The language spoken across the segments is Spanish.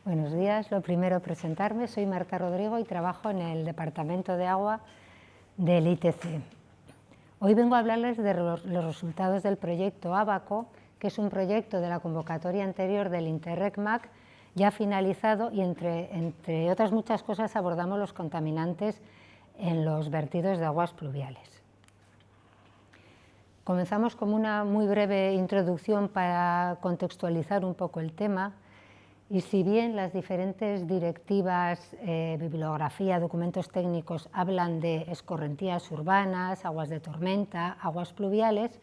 Buenos días. Lo primero, presentarme. Soy Marta Rodrigo y trabajo en el Departamento de Agua del ITC. Hoy vengo a hablarles de los resultados del proyecto ABACO, que es un proyecto de la convocatoria anterior del Interreg MAC, ya finalizado, y entre otras muchas cosas abordamos los contaminantes en los vertidos de aguas pluviales. Comenzamos con una muy breve introducción para contextualizar un poco el tema. Y si bien las diferentes directivas, bibliografía, documentos técnicos hablan de escorrentías urbanas, aguas de tormenta, aguas pluviales,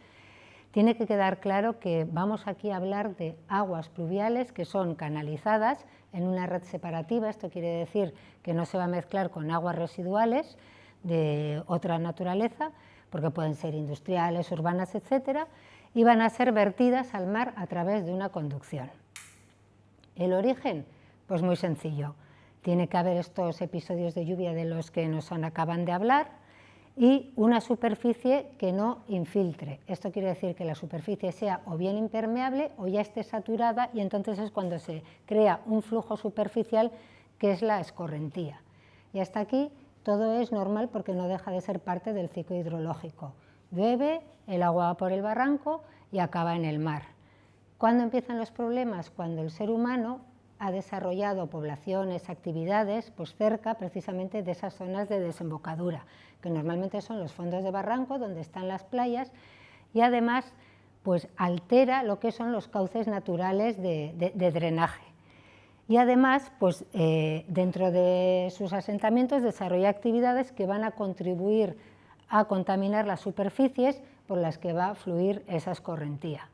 tiene que quedar claro que vamos aquí a hablar de aguas pluviales que son canalizadas en una red separativa. Esto quiere decir que no se va a mezclar con aguas residuales de otra naturaleza, porque pueden ser industriales, urbanas, etcétera, y van a ser vertidas al mar a través de una conducción. ¿El origen? Pues muy sencillo. Tiene que haber estos episodios de lluvia de los que nos acaban de hablar y una superficie que no infiltre. Esto quiere decir que la superficie sea o bien impermeable o ya esté saturada, y entonces es cuando se crea un flujo superficial que es la escorrentía. Y hasta aquí todo es normal porque no deja de ser parte del ciclo hidrológico. Llueve, el agua va por el barranco y acaba en el mar. ¿Cuándo empiezan los problemas? Cuando el ser humano ha desarrollado poblaciones, actividades, pues cerca precisamente de esas zonas de desembocadura, que normalmente son los fondos de barranco donde están las playas, y además pues altera lo que son los cauces naturales de drenaje. Y además, pues, dentro de sus asentamientos desarrolla actividades que van a contribuir a contaminar las superficies por las que va a fluir esa escorrentía.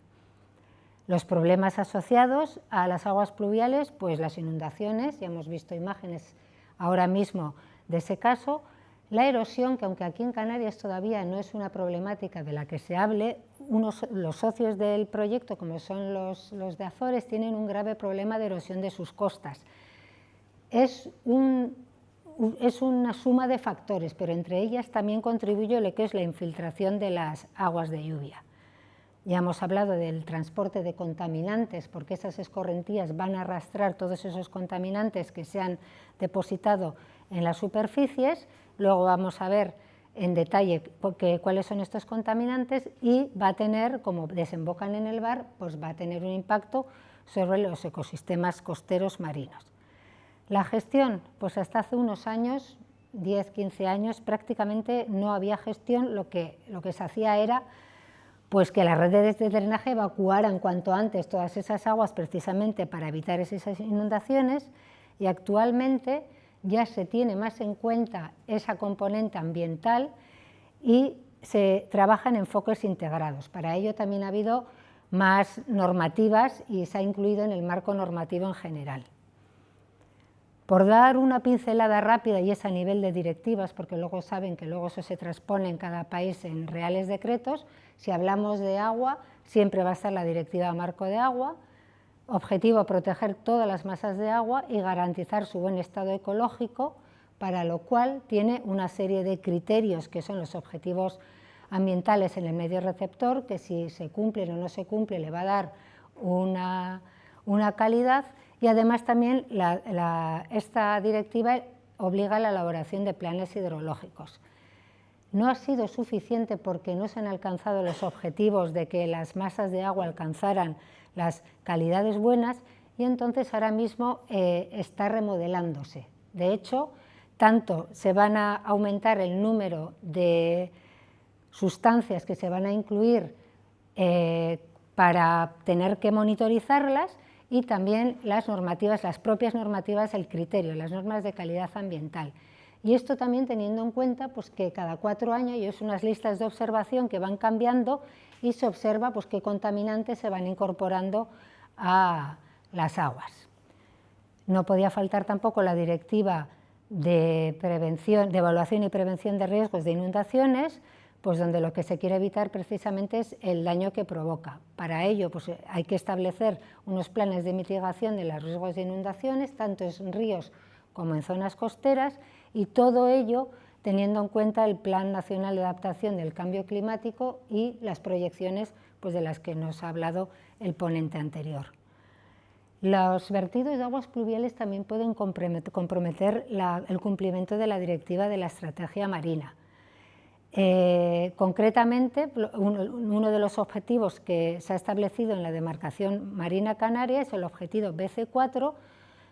Los problemas asociados a las aguas pluviales, pues las inundaciones, ya hemos visto imágenes ahora mismo de ese caso, la erosión, que aunque aquí en Canarias todavía no es una problemática de la que se hable, los socios del proyecto, como son los de Azores, tienen un grave problema de erosión de sus costas. Es una suma de factores, pero entre ellas también contribuye lo que es la infiltración de las aguas de lluvia. Ya hemos hablado del transporte de contaminantes, porque esas escorrentías van a arrastrar todos esos contaminantes que se han depositado en las superficies. Luego vamos a ver en detalle cuáles son estos contaminantes, y va a tener, como desembocan en el mar, pues va a tener un impacto sobre los ecosistemas costeros marinos. La gestión, pues hasta hace unos años, 10, 15 años, prácticamente no había gestión. Lo que se hacía era pues que las redes de drenaje evacuaran cuanto antes todas esas aguas precisamente para evitar esas inundaciones, y actualmente ya se tiene más en cuenta esa componente ambiental y se trabaja en enfoques integrados. Para ello también ha habido más normativas y se ha incluido en el marco normativo en general. Por dar una pincelada rápida, y es a nivel de directivas, porque luego saben que luego eso se transpone en cada país en reales decretos, si hablamos de agua, siempre va a estar la Directiva Marco de Agua. Objetivo: proteger todas las masas de agua y garantizar su buen estado ecológico, para lo cual tiene una serie de criterios que son los objetivos ambientales en el medio receptor, que si se cumplen o no se cumplen le va a dar una calidad. Y además también esta directiva obliga a la elaboración de planes hidrológicos. No ha sido suficiente porque no se han alcanzado los objetivos de que las masas de agua alcanzaran las calidades buenas, y entonces ahora mismo está remodelándose. De hecho, tanto se van a aumentar el número de sustancias que se van a incluir para tener que monitorizarlas, y también las normativas, las propias normativas, el criterio, las normas de calidad ambiental. Y esto también teniendo en cuenta pues, que cada 4 años hay unas listas de observación que van cambiando, y se observa pues, qué contaminantes se van incorporando a las aguas. No podía faltar tampoco la Directiva de Evaluación y Prevención de Riesgos de Inundaciones, pues donde lo que se quiere evitar precisamente es el daño que provoca. Para ello pues, hay que establecer unos planes de mitigación de los riesgos de inundaciones, tanto en ríos como en zonas costeras, y todo ello teniendo en cuenta el Plan Nacional de Adaptación del Cambio Climático y las proyecciones pues, de las que nos ha hablado el ponente anterior. Los vertidos de aguas pluviales también pueden comprometer el cumplimiento de la directiva de la estrategia marina. Concretamente, uno de los objetivos que se ha establecido en la demarcación marina canaria es el objetivo BC4,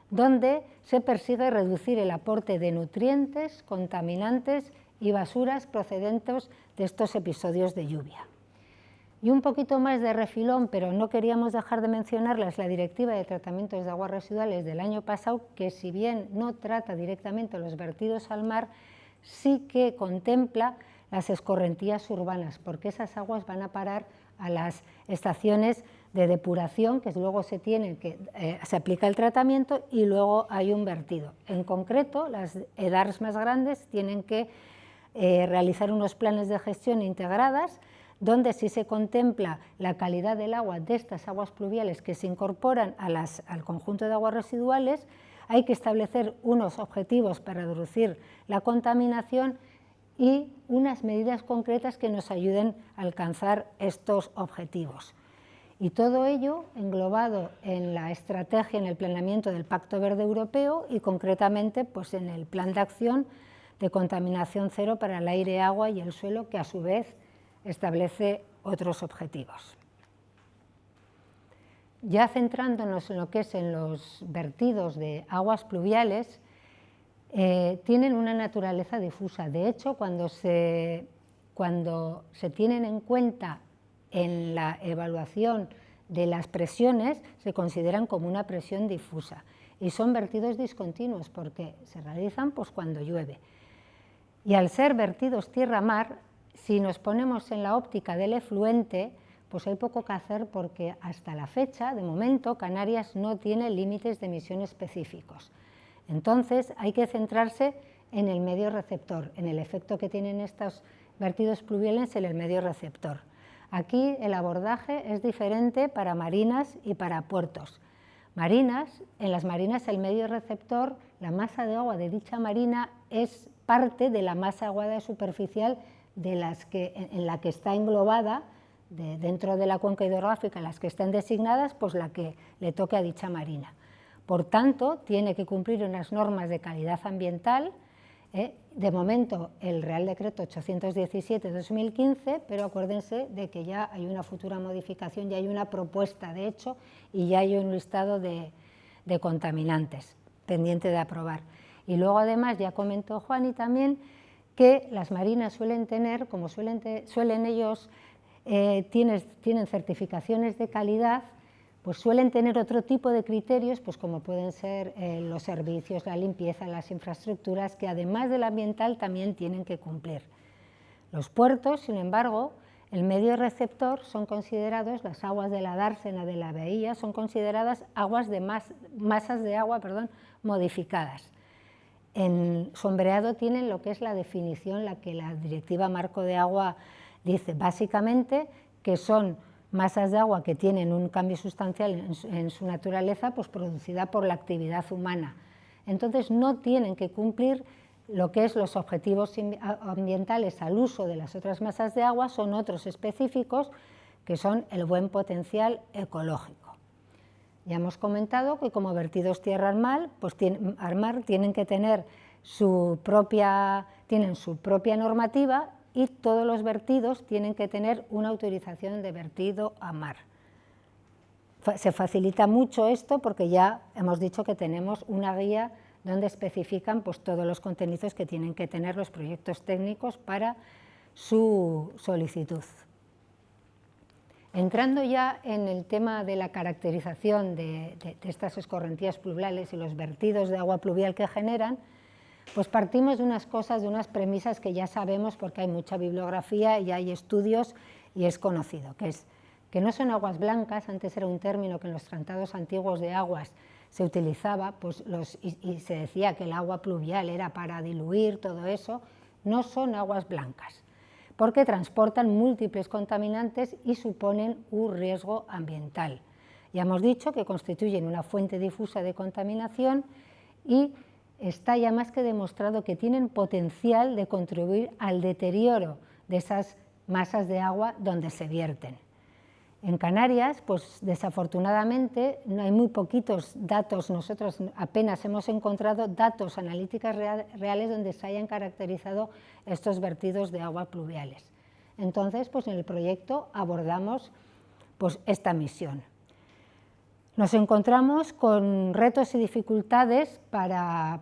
donde se persigue reducir el aporte de nutrientes, contaminantes y basuras procedentes de estos episodios de lluvia. Y un poquito más de refilón, pero no queríamos dejar de mencionarlas, la Directiva de Tratamientos de Aguas Residuales del año pasado, que si bien no trata directamente los vertidos al mar, sí que contempla las escorrentías urbanas, porque esas aguas van a parar a las estaciones de depuración, que luego se aplica el tratamiento y luego hay un vertido. En concreto, las EDARs más grandes tienen que realizar unos planes de gestión integradas, donde sí se contempla la calidad del agua de estas aguas pluviales que se incorporan al conjunto de aguas residuales. Hay que establecer unos objetivos para reducir la contaminación y unas medidas concretas que nos ayuden a alcanzar estos objetivos. Y todo ello englobado en la estrategia, en el planeamiento del Pacto Verde Europeo y concretamente pues, en el Plan de Acción de Contaminación Cero para el aire, agua y el suelo, que a su vez establece otros objetivos. Ya centrándonos en lo que es en los vertidos de aguas pluviales, tienen una naturaleza difusa. De hecho, cuando se tienen en cuenta en la evaluación de las presiones, se consideran como una presión difusa y son vertidos discontinuos porque se realizan pues, cuando llueve. Y al ser vertidos tierra-mar, si nos ponemos en la óptica del efluente, pues hay poco que hacer porque hasta la fecha, de momento, Canarias no tiene límites de emisión específicos. Entonces hay que centrarse en el medio receptor, en el efecto que tienen estos vertidos pluviales en el medio receptor. Aquí el abordaje es diferente para marinas y para puertos. En las marinas el medio receptor, la masa de agua de dicha marina es parte de la masa aguada superficial en la que está englobada, dentro de la cuenca hidrográfica, en las que estén designadas, pues la que le toque a dicha marina. Por tanto, tiene que cumplir unas normas de calidad ambiental, de momento el Real Decreto 817/2015, pero acuérdense de que ya hay una futura modificación, ya hay una propuesta de hecho y ya hay un listado de contaminantes pendiente de aprobar. Y luego además ya comentó Juani también que las marinas suelen tener, como suelen ellos, tienen certificaciones de calidad, pues suelen tener otro tipo de criterios, pues como pueden ser los servicios, la limpieza, las infraestructuras, que además del ambiental también tienen que cumplir. Los puertos, sin embargo, el medio receptor son considerados, las aguas de la dársena de la bahía, son consideradas aguas de masas de agua modificadas. En sombreado tienen lo que es la definición, la que la Directiva Marco de Agua dice, básicamente que son masas de agua que tienen un cambio sustancial en su naturaleza, pues producida por la actividad humana. Entonces no tienen que cumplir lo que es los objetivos ambientales al uso de las otras masas de agua, son otros específicos que son el buen potencial ecológico. Ya hemos comentado que como vertidos tierra al mar, pues tienen que tener su propia normativa y todos los vertidos tienen que tener una autorización de vertido a mar. Se facilita mucho esto porque ya hemos dicho que tenemos una guía donde especifican pues, todos los contenidos que tienen que tener los proyectos técnicos para su solicitud. Entrando ya en el tema de la caracterización de estas escorrentías pluviales y los vertidos de agua pluvial que generan, pues partimos de unas cosas, de unas premisas que ya sabemos porque hay mucha bibliografía y hay estudios y es conocido, que es que no son aguas blancas. Antes era un término que en los tratados antiguos de aguas se utilizaba pues y se decía que el agua pluvial era para diluir todo eso. No son aguas blancas, porque transportan múltiples contaminantes y suponen un riesgo ambiental. Ya hemos dicho que constituyen una fuente difusa de contaminación y está ya más que demostrado que tienen potencial de contribuir al deterioro de esas masas de agua donde se vierten. En Canarias, pues desafortunadamente no hay muy poquitos datos, nosotros apenas hemos encontrado datos analíticas reales donde se hayan caracterizado estos vertidos de agua pluviales. Entonces, pues en el proyecto abordamos pues esta misión. Nos encontramos con retos y dificultades para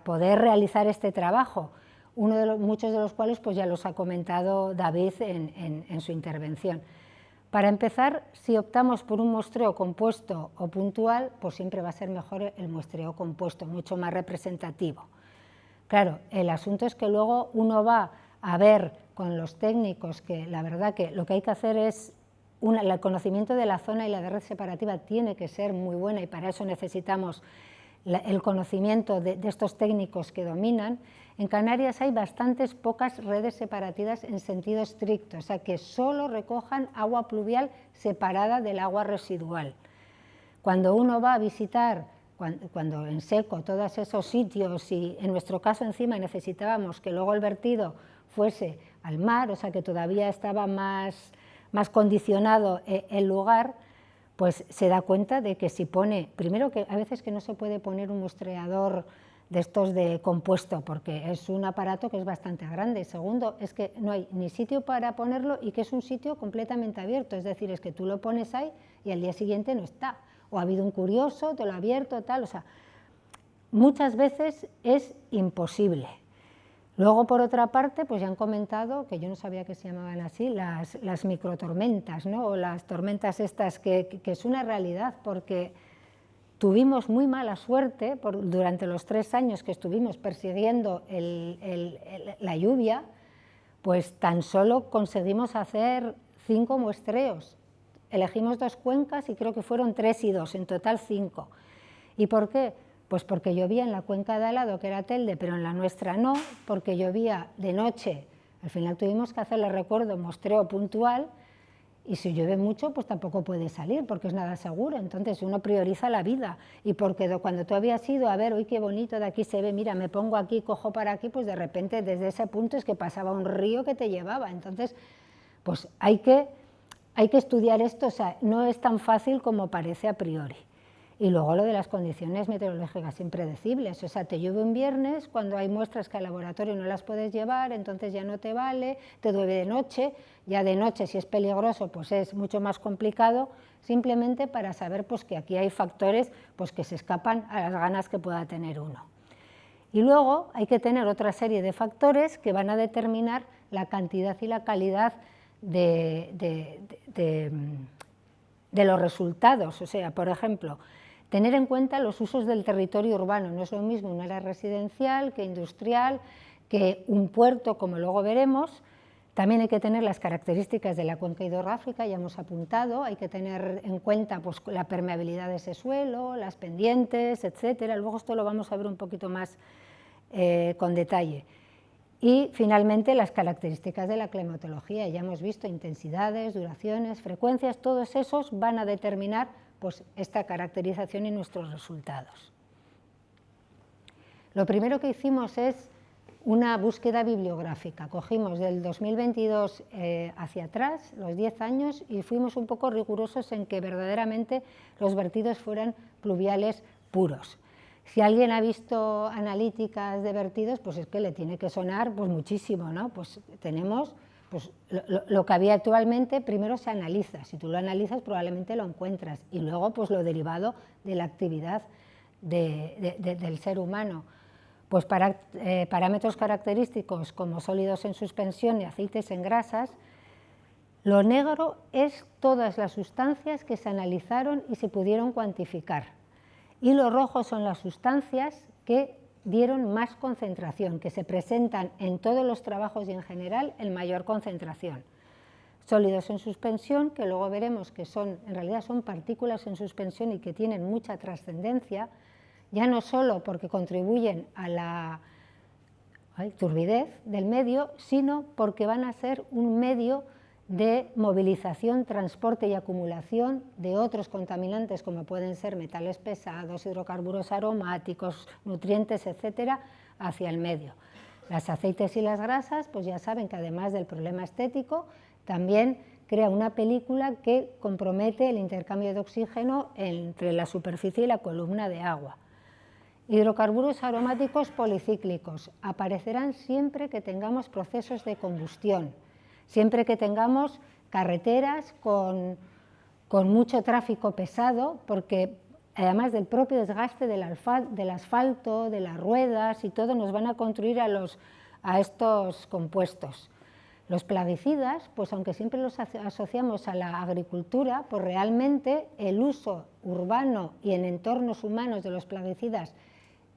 poder realizar este trabajo, muchos de los cuales pues ya los ha comentado David en su intervención. Para empezar, si optamos por un muestreo compuesto o puntual, pues siempre va a ser mejor el muestreo compuesto, mucho más representativo. Claro, el asunto es que luego uno va a ver con los técnicos que la verdad que lo que hay que hacer es, el conocimiento de la zona y la de red separativa tiene que ser muy buena y para eso necesitamos el conocimiento de estos técnicos que dominan. En Canarias hay bastantes pocas redes separativas en sentido estricto, o sea que solo recojan agua pluvial separada del agua residual. Cuando uno va a visitar, cuando en seco, todos esos sitios, y en nuestro caso encima necesitábamos que luego el vertido fuese al mar, o sea que todavía estaba más condicionado el lugar, pues se da cuenta de que si pone, primero que a veces que no se puede poner un muestreador de estos de compuesto porque es un aparato que es bastante grande, segundo es que no hay ni sitio para ponerlo y que es un sitio completamente abierto, es decir, es que tú lo pones ahí y al día siguiente no está, o ha habido un curioso, te lo ha abierto, tal, o sea, muchas veces es imposible. Luego, por otra parte, pues ya han comentado, que yo no sabía que se llamaban así, las microtormentas, ¿no? O las tormentas estas, que es una realidad, porque tuvimos muy mala suerte durante los 3 años que estuvimos persiguiendo la lluvia, pues tan solo conseguimos hacer 5 muestreos. Elegimos 2 cuencas y creo que fueron 3 y 2, en total 5. ¿Y por qué? Pues porque llovía en la cuenca de al lado, que era Telde, pero en la nuestra no, porque llovía de noche. Al final tuvimos que hacerle, recuerdo, muestreo puntual, y si llueve mucho, pues tampoco puede salir, porque es nada seguro. Entonces uno prioriza la vida, y porque cuando tú habías ido a ver, uy, qué bonito, de aquí se ve, mira, me pongo aquí, cojo para aquí, pues de repente desde ese punto es que pasaba un río que te llevaba. Entonces, pues hay que estudiar esto, o sea, no es tan fácil como parece a priori. Y luego lo de las condiciones meteorológicas impredecibles, o sea, te llueve un viernes, cuando hay muestras que al laboratorio no las puedes llevar, entonces ya no te vale, te llueve de noche, ya de noche si es peligroso pues es mucho más complicado, simplemente para saber pues que aquí hay factores pues que se escapan a las ganas que pueda tener uno. Y luego hay que tener otra serie de factores que van a determinar la cantidad y la calidad de los resultados, o sea, por ejemplo, tener en cuenta los usos del territorio urbano, no es lo mismo un área residencial que industrial, que un puerto, como luego veremos. También hay que tener las características de la cuenca hidrográfica, ya hemos apuntado, hay que tener en cuenta pues, la permeabilidad de ese suelo, las pendientes, etcétera. Luego esto lo vamos a ver un poquito más con detalle. Y finalmente las características de la climatología, ya hemos visto intensidades, duraciones, frecuencias, todos esos van a determinar pues, esta caracterización y nuestros resultados. Lo primero que hicimos es una búsqueda bibliográfica, cogimos del 2022 hacia atrás, los 10 años, y fuimos un poco rigurosos en que verdaderamente los vertidos fueran pluviales puros. Si alguien ha visto analíticas de vertidos, pues es que le tiene que sonar pues muchísimo, ¿no? Pues tenemos pues, lo que había actualmente, primero se analiza, si tú lo analizas probablemente lo encuentras, y luego pues lo derivado de la actividad del ser humano. Pues parámetros característicos como sólidos en suspensión y aceites en grasas. Lo negro es todas las sustancias que se analizaron y se pudieron cuantificar. Y lo rojo son las sustancias que dieron más concentración, que se presentan en todos los trabajos y en general en mayor concentración. Sólidos en suspensión, que luego veremos que en realidad son partículas en suspensión y que tienen mucha trascendencia, ya no solo porque contribuyen a la turbidez del medio, sino porque van a ser un medio de movilización, transporte y acumulación de otros contaminantes como pueden ser metales pesados, hidrocarburos aromáticos, nutrientes, etcétera, hacia el medio. Los aceites y las grasas, pues ya saben que además del problema estético, también crea una película que compromete el intercambio de oxígeno entre la superficie y la columna de agua. Hidrocarburos aromáticos policíclicos aparecerán siempre que tengamos procesos de combustión, siempre que tengamos carreteras con mucho tráfico pesado, porque además del propio desgaste del asfalto, de las ruedas y todo, nos van a construir a estos compuestos. Los plaguicidas, pues aunque siempre los asociamos a la agricultura, pues realmente el uso urbano y en entornos humanos de los plaguicidas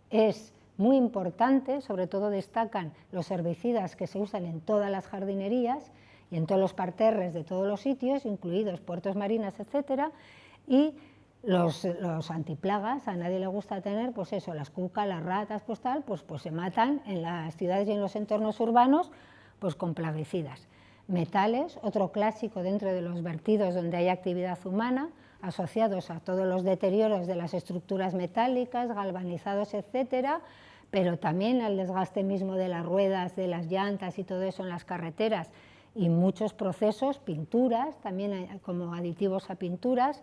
es muy importante. Sobre todo destacan los herbicidas que se usan en todas las jardinerías y en todos los parterres de todos los sitios, incluidos puertos, marinas, etcétera, y los antiplagas. A nadie le gusta tener, pues eso, las cucas, las ratas, pues tal, pues se matan en las ciudades y en los entornos urbanos, pues con plaguicidas. Metales, otro clásico dentro de los vertidos donde hay actividad humana, asociados a todos los deterioros de las estructuras metálicas, galvanizados, etcétera, pero también al desgaste mismo de las ruedas, de las llantas y todo eso en las carreteras, y muchos procesos, pinturas, también como aditivos a pinturas.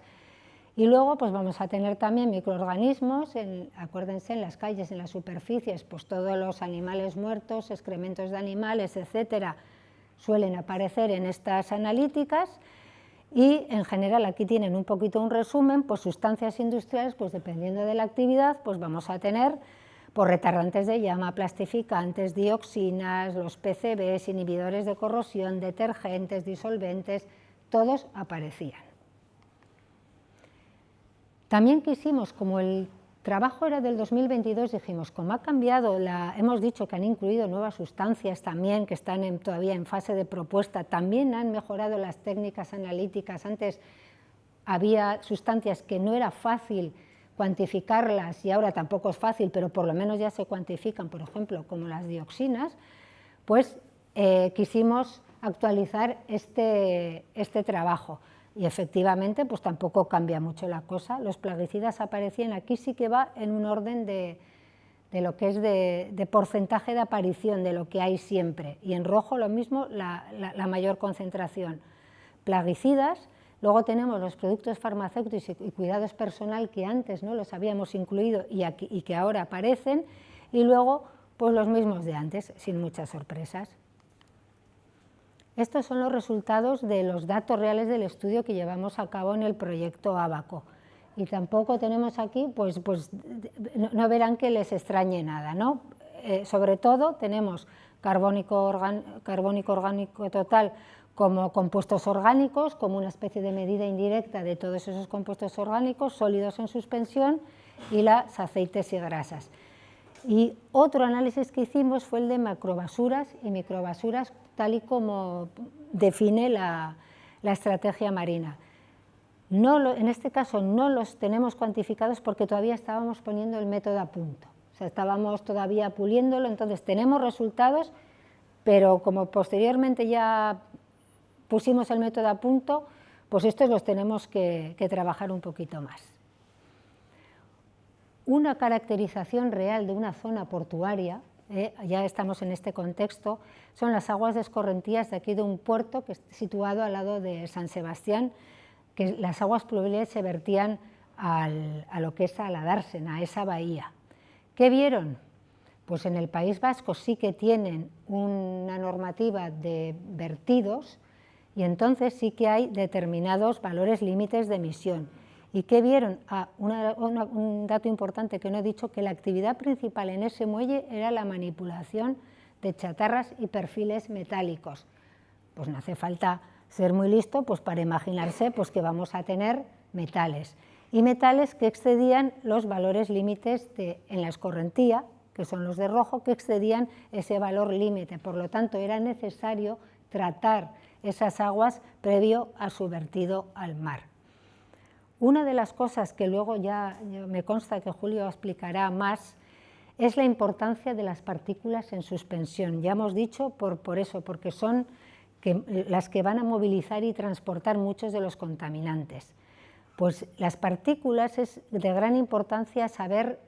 Y luego pues vamos a tener también microorganismos, acuérdense, en las calles, en las superficies, pues todos los animales muertos, excrementos de animales, etcétera, suelen aparecer en estas analíticas. Y en general aquí tienen un poquito un resumen, pues sustancias industriales, pues dependiendo de la actividad, pues vamos a tener pues retardantes de llama, plastificantes, dioxinas, los PCBs, inhibidores de corrosión, detergentes, disolventes, todos aparecían. También quisimos, como el trabajo era del 2022, dijimos, como ha cambiado, hemos dicho que han incluido nuevas sustancias también, que están todavía en fase de propuesta, también han mejorado las técnicas analíticas. Antes había sustancias que no era fácil cuantificarlas y ahora tampoco es fácil, pero por lo menos ya se cuantifican, por ejemplo, como las dioxinas, pues quisimos actualizar este trabajo. Y efectivamente pues tampoco cambia mucho la cosa. Los plaguicidas aparecían, aquí sí que va en un orden de lo que es de porcentaje de aparición de lo que hay siempre, y en rojo lo mismo, la mayor concentración. Plaguicidas, luego tenemos los productos farmacéuticos y cuidados personal, que antes no los habíamos incluido y que ahora aparecen, y luego pues los mismos de antes, sin muchas sorpresas. Estos son los resultados de los datos reales del estudio que llevamos a cabo en el proyecto Abaco. Y tampoco tenemos aquí, pues no verán que les extrañe nada, ¿no? Sobre todo tenemos carbónico orgánico total como compuestos orgánicos, como una especie de medida indirecta de todos esos compuestos orgánicos, sólidos en suspensión, y los aceites y grasas. Y otro análisis que hicimos fue el de macrobasuras y microbasuras, tal y como define la estrategia marina. En este caso no los tenemos cuantificados porque todavía estábamos poniendo el método a punto, o sea, estábamos todavía puliéndolo. Entonces tenemos resultados, pero como posteriormente ya pusimos el método a punto, pues estos los tenemos que trabajar un poquito más. Una caracterización real de una zona portuaria, ya estamos en este contexto, son las aguas de escorrentías de aquí de un puerto que está situado al lado de San Sebastián, que las aguas pluviales se vertían a lo que es a la dársena, a esa bahía. ¿Qué vieron? Pues en el País Vasco sí que tienen una normativa de vertidos, y entonces sí que hay determinados valores límites de emisión. ¿Y qué vieron? Un dato importante que no he dicho, que la actividad principal en ese muelle era la manipulación de chatarras y perfiles metálicos. Pues no hace falta ser muy listo pues para imaginarse pues que vamos a tener metales, y metales que excedían los valores límites en la escorrentía, que son los de rojo, que excedían ese valor límite. Por lo tanto, era necesario tratar esas aguas previo a su vertido al mar. Una de las cosas que luego ya me consta que Julio explicará más es la importancia de las partículas en suspensión. Ya hemos dicho por eso, porque son las que van a movilizar y transportar muchos de los contaminantes. Pues las partículas es de gran importancia saber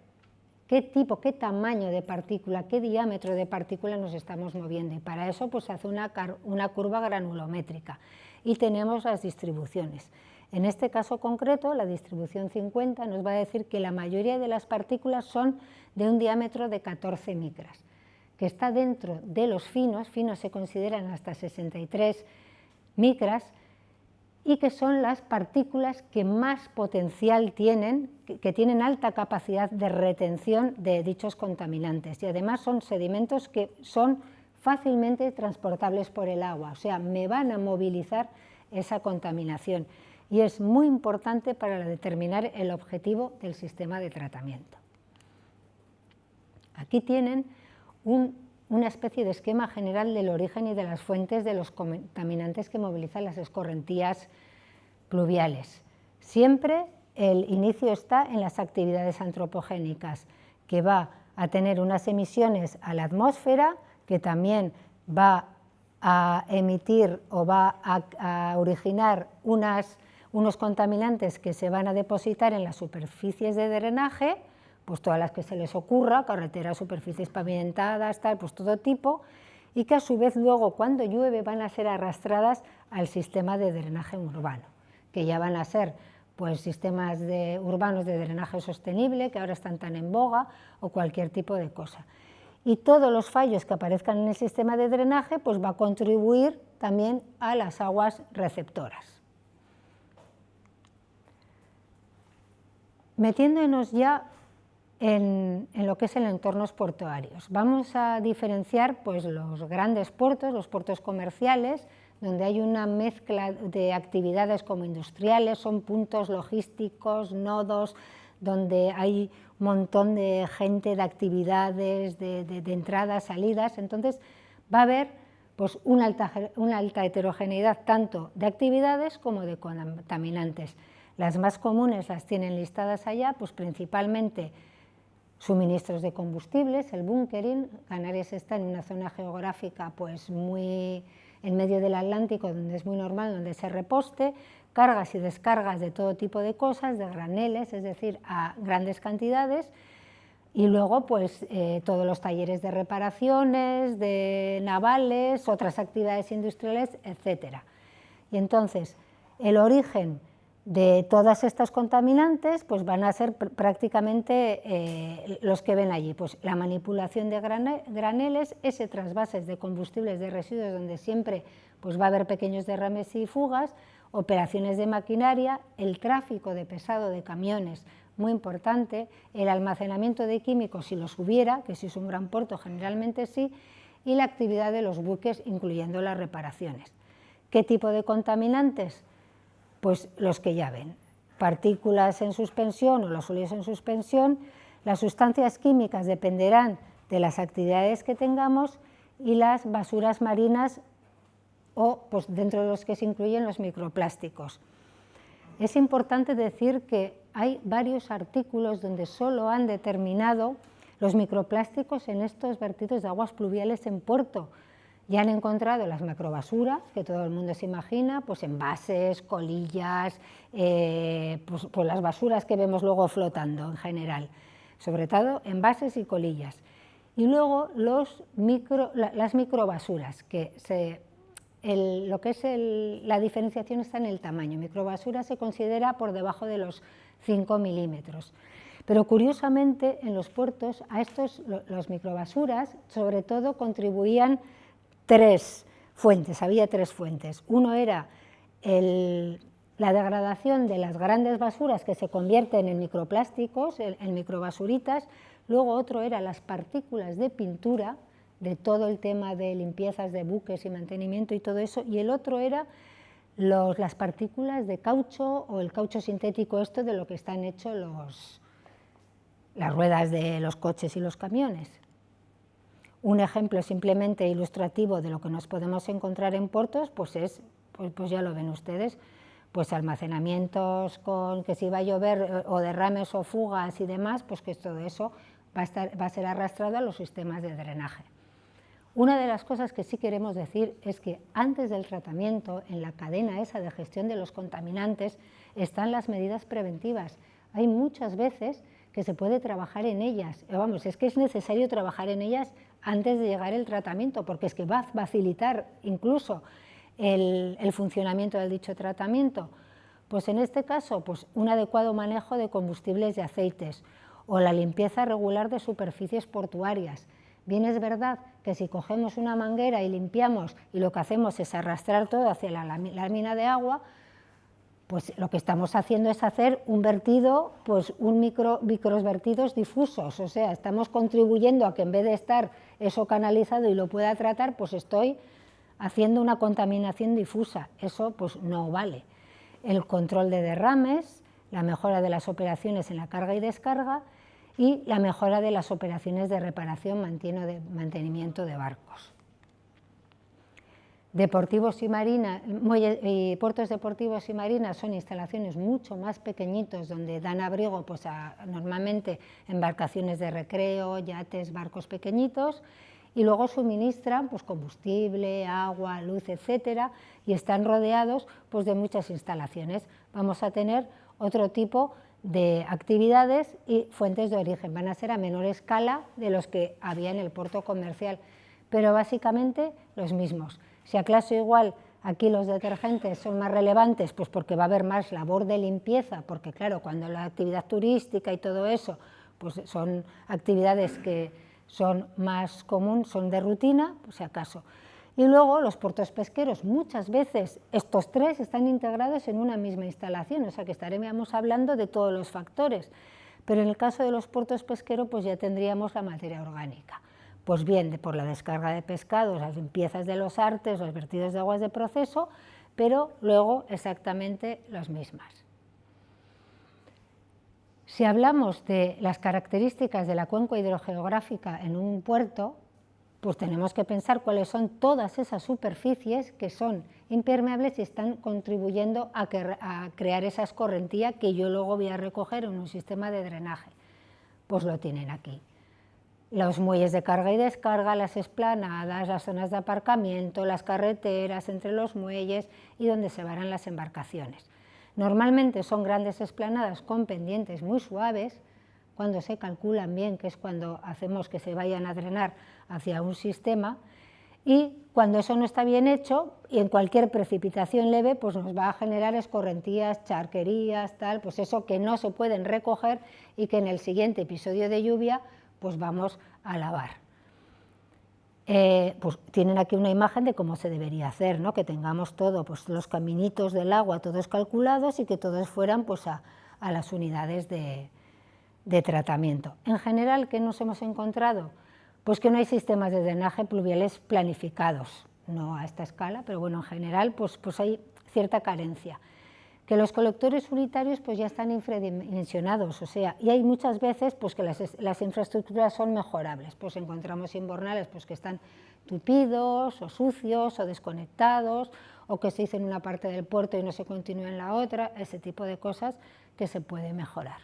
qué tipo, qué tamaño de partícula, qué diámetro de partícula nos estamos moviendo, y para eso pues se hace una curva granulométrica y tenemos las distribuciones. En este caso concreto, la distribución 50 nos va a decir que la mayoría de las partículas son de un diámetro de 14 micras, que está dentro de los finos se consideran hasta 63 micras, y que son las partículas que más potencial tienen, que tienen alta capacidad de retención de dichos contaminantes, y además son sedimentos que son fácilmente transportables por el agua, o sea, me van a movilizar esa contaminación, y es muy importante para determinar el objetivo del sistema de tratamiento. Aquí tienen una especie de esquema general del origen y de las fuentes de los contaminantes que movilizan las escorrentías pluviales. Siempre el inicio está en las actividades antropogénicas, que va a tener unas emisiones a la atmósfera, que también va a emitir o va a originar unos contaminantes que se van a depositar en las superficies de drenaje, pues todas las que se les ocurra, carreteras, superficies pavimentadas, tal, pues todo tipo, y que a su vez luego cuando llueve van a ser arrastradas al sistema de drenaje urbano, que ya van a ser pues sistemas urbanos de drenaje sostenible, que ahora están tan en boga, o cualquier tipo de cosa. Y todos los fallos que aparezcan en el sistema de drenaje pues va a contribuir también a las aguas receptoras. Metiéndonos ya en lo que es el entornos portuarios, vamos a diferenciar pues los grandes puertos, los puertos comerciales, donde hay una mezcla de actividades como industriales, son puntos logísticos, nodos, donde hay un montón de gente, de actividades, de entradas, salidas. Entonces va a haber pues, una alta heterogeneidad tanto de actividades como de contaminantes. Las más comunes las tienen listadas allá, pues principalmente suministros de combustibles, el bunkering. Canarias está en una zona geográfica pues muy en medio del Atlántico, donde es muy normal, donde se reposte, cargas y descargas de todo tipo de cosas, de graneles, es decir, a grandes cantidades, y luego pues todos los talleres de reparaciones, de navales, otras actividades industriales, etc. Y entonces el origen de todas estas contaminantes pues van a ser prácticamente los que ven allí, pues la manipulación de graneles, ese trasvases de combustibles, de residuos, donde siempre pues va a haber pequeños derrames y fugas, operaciones de maquinaria, el tráfico de pesado de camiones, muy importante, el almacenamiento de químicos si los hubiera, que si es un gran puerto generalmente sí, y la actividad de los buques, incluyendo las reparaciones. ¿Qué tipo de contaminantes? Pues los que ya ven, partículas en suspensión o los sólidos en suspensión. Las sustancias químicas dependerán de las actividades que tengamos, y las basuras marinas, o pues, dentro de los que se incluyen los microplásticos. Es importante decir que hay varios artículos donde solo han determinado los microplásticos en estos vertidos de aguas pluviales en puerto. Ya han encontrado las macrobasuras, que todo el mundo se imagina, pues envases, colillas, pues las basuras que vemos luego flotando en general, sobre todo envases y colillas. Y luego las microbasuras, que lo que es la diferenciación está en el tamaño. Microbasura se considera por debajo de los 5 milímetros. Pero curiosamente en los puertos a los microbasuras sobre todo contribuían había tres fuentes. Uno era la degradación de las grandes basuras que se convierten en microplásticos, en microbasuritas. Luego otro era las partículas de pintura, de todo el tema de limpiezas de buques y mantenimiento y todo eso, y el otro era las partículas de caucho o el caucho sintético, esto de lo que están hechos las ruedas de los coches y los camiones. Un ejemplo simplemente ilustrativo de lo que nos podemos encontrar en puertos, pues ya lo ven ustedes, pues almacenamientos con que si va a llover o derrames o fugas y demás, pues que todo eso va a ser arrastrado a los sistemas de drenaje. Una de las cosas que sí queremos decir es que antes del tratamiento, en la cadena esa de gestión de los contaminantes, están las medidas preventivas. Hay muchas veces que se puede trabajar en ellas. Vamos, es que es necesario trabajar en ellas antes de llegar el tratamiento, porque es que va a facilitar incluso el funcionamiento del dicho tratamiento. Pues en este caso, pues un adecuado manejo de combustibles y aceites o la limpieza regular de superficies portuarias. Bien es verdad que si cogemos una manguera y limpiamos y lo que hacemos es arrastrar todo hacia la lámina de agua, pues lo que estamos haciendo es hacer un vertido, pues micros vertidos difusos, o sea, estamos contribuyendo a que en vez de estar eso canalizado y lo pueda tratar, pues estoy haciendo una contaminación difusa, eso pues no vale. El control de derrames, la mejora de las operaciones en la carga y descarga y la mejora de las operaciones de reparación, mantenimiento de barcos. Deportivos y marinas, puertos deportivos y marinas son instalaciones mucho más pequeñitos donde dan abrigo pues, normalmente embarcaciones de recreo, yates, barcos pequeñitos, y luego suministran pues, combustible, agua, luz, etcétera, y están rodeados pues, de muchas instalaciones. Vamos a tener otro tipo de actividades y fuentes de origen, van a ser a menor escala de los que había en el puerto comercial, pero básicamente los mismos. Si acaso igual aquí los detergentes son más relevantes, pues porque va a haber más labor de limpieza, porque claro, cuando la actividad turística y todo eso, pues son actividades que son más comunes, son de rutina, pues si acaso. Y luego los puertos pesqueros, muchas veces estos tres están integrados en una misma instalación, o sea que estaremos hablando de todos los factores, pero en el caso de los puertos pesqueros pues ya tendríamos la materia orgánica. Pues bien, por la descarga de pescados, las limpiezas de los artes, los vertidos de aguas de proceso, pero luego exactamente las mismas. Si hablamos de las características de la cuenca hidrogeográfica en un puerto, pues tenemos que pensar cuáles son todas esas superficies que son impermeables y están contribuyendo a crear esa escorrentía que yo luego voy a recoger en un sistema de drenaje. Pues lo tienen aquí. Los muelles de carga y descarga, las esplanadas, las zonas de aparcamiento, las carreteras entre los muelles y donde se varan las embarcaciones. Normalmente son grandes esplanadas con pendientes muy suaves, cuando se calculan bien, que es cuando hacemos que se vayan a drenar hacia un sistema, y cuando eso no está bien hecho, y en cualquier precipitación leve, pues nos va a generar escorrentías, charquerías, tal, pues eso que no se pueden recoger y que en el siguiente episodio de lluvia pues vamos a lavar. Pues tienen aquí una imagen de cómo se debería hacer, ¿no? Que tengamos todo, pues los caminitos del agua todos calculados y que todos fueran pues a las unidades de tratamiento. En general, ¿qué nos hemos encontrado? Pues que no hay sistemas de drenaje pluviales planificados, no a esta escala, pero bueno, en general pues hay cierta carencia. Que los colectores unitarios pues ya están infradimensionados, o sea, y hay muchas veces pues que las infraestructuras son mejorables, pues encontramos invernales pues que están tupidos o sucios o desconectados, o que se hizo en una parte del puerto y no se continúa en la otra, ese tipo de cosas que se puede mejorar.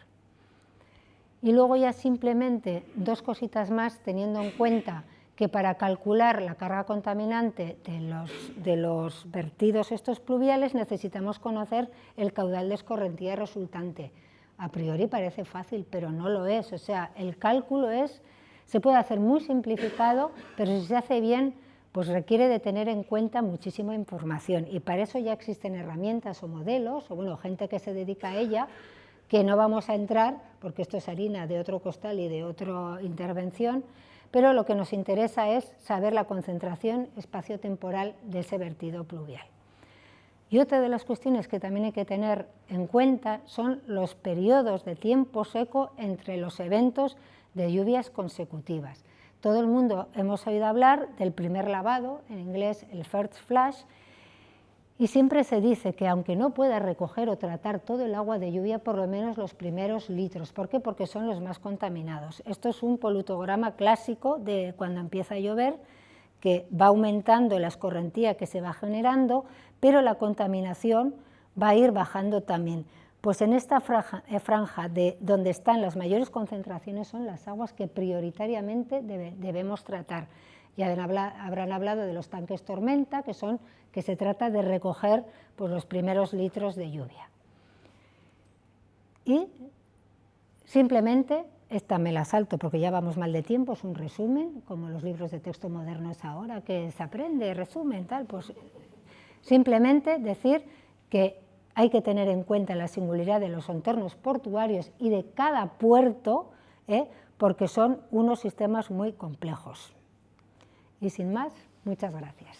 Y luego ya simplemente dos cositas más, teniendo en cuenta que para calcular la carga contaminante de los vertidos estos pluviales necesitamos conocer el caudal de escorrentía resultante. A priori parece fácil, pero no lo es. O sea, el cálculo se puede hacer muy simplificado, pero si se hace bien, pues requiere de tener en cuenta muchísima información. Y para eso ya existen herramientas o modelos, o bueno, gente que se dedica a ella, que no vamos a entrar, porque esto es harina de otro costal y de otra intervención, pero lo que nos interesa es saber la concentración espacio-temporal de ese vertido pluvial. Y otra de las cuestiones que también hay que tener en cuenta son los periodos de tiempo seco entre los eventos de lluvias consecutivas. Todo el mundo hemos oído hablar del primer lavado, en inglés el first flash, y siempre se dice que aunque no pueda recoger o tratar todo el agua de lluvia, por lo menos los primeros litros. ¿Por qué? Porque son los más contaminados. Esto es un polutograma clásico de cuando empieza a llover, que va aumentando la escorrentía que se va generando, pero la contaminación va a ir bajando también. Pues en esta franja de donde están las mayores concentraciones son las aguas que prioritariamente debemos tratar. Ya habrán hablado de los tanques tormenta, que se trata de recoger pues, los primeros litros de lluvia. Y Simplemente, esta me la salto porque ya vamos mal de tiempo, es un resumen, como los libros de texto modernos ahora, que se aprende, resumen, tal, pues simplemente decir que hay que tener en cuenta la singularidad de los entornos portuarios y de cada puerto, porque son unos sistemas muy complejos. Y sin más, muchas gracias.